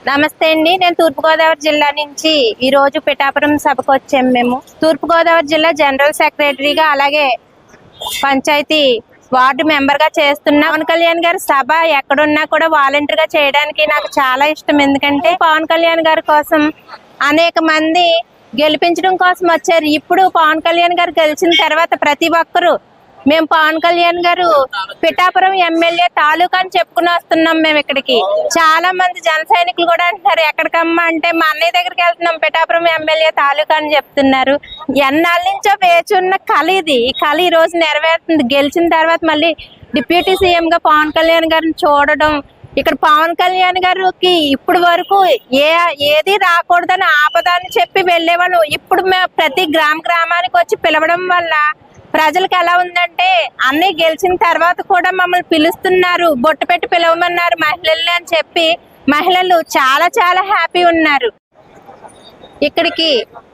నమస్తే అండి. నేను తూర్పుగోదావరి జిల్లా నుంచి ఈ రోజు పిఠాపురం సభకు వచ్చాము. మేము తూర్పుగోదావరి జిల్లా జనరల్ సెక్రటరీగా అలాగే పంచాయతీ వార్డు మెంబర్ గా చేస్తున్నా. పవన్ కళ్యాణ్ గారి సభ ఎక్కడున్నా కూడా వాలంటీర్ గా చేయడానికి నాకు చాలా ఇష్టం. ఎందుకంటే పవన్ కళ్యాణ్ గారి కోసం అనేక మంది గెలిపించడం కోసం వచ్చారు. ఇప్పుడు పవన్ కళ్యాణ్ గారు గెలిచిన తర్వాత ప్రతి ఒక్కరు మేము పవన్ కళ్యాణ్ గారు పిఠాపురం ఎమ్మెల్యే తాలూకా అని చెప్పుకుని వస్తున్నాం. మేము ఇక్కడికి చాలా మంది జన సైనికులు కూడా అంటున్నారు, ఎక్కడికమ్మా అంటే మా అన్నయ్య దగ్గరికి వెళ్తున్నాం, పిఠాపురం ఎమ్మెల్యే తాలూకా అని చెప్తున్నారు. ఎన్నాళ్ళ నుంచో వేచున్న కళ ఇది. ఈ కళ ఈ రోజు నెరవేరుతుంది. గెలిచిన తర్వాత మళ్ళీ డిప్యూటీ సీఎం గా పవన్ కళ్యాణ్ గారిని చూడడం, ఇక్కడ పవన్ కళ్యాణ్ గారికి ఇప్పుడు వరకు ఏది రాకూడదని ఆపదని చెప్పి వెళ్ళేవాళ్ళు. ఇప్పుడు మేము ప్రతి గ్రామానికి వచ్చి పిలవడం వల్ల ప్రజలకు ఎలా ఉందంటే అన్నీ గెలిచిన తర్వాత కూడా మమ్మల్ని పిలుస్తున్నారు, బొట్టు పెట్టి పిలవమన్నారు మహిళల్ని అని చెప్పి మహిళలు చాలా చాలా హ్యాపీ ఉన్నారు. ఇక్కడికి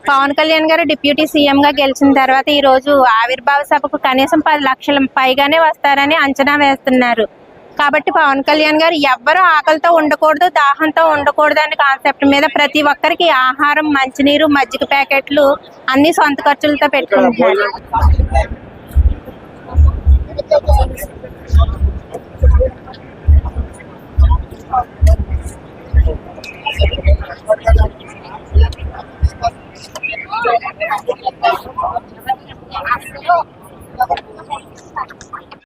పవన్ కళ్యాణ్ గారు డిప్యూటీ సీఎం గా గెలిచిన తర్వాత ఈ రోజు ఆవిర్భావ సభకు కనీసం 10 లక్షల పైగానే వస్తారని అంచనా వేస్తున్నారు. కాబట్టి పవన్ కళ్యాణ్ గారు ఎవ్వరూ ఆకలితో ఉండకూడదు, దాహంతో ఉండకూడదు అనే కాన్సెప్ట్ మీద ప్రతి ఒక్కరికి ఆహారం, మంచినీరు, మజ్జిగ ప్యాకెట్లు అన్ని సొంత ఖర్చులతో పెట్టుకుంటున్నారు.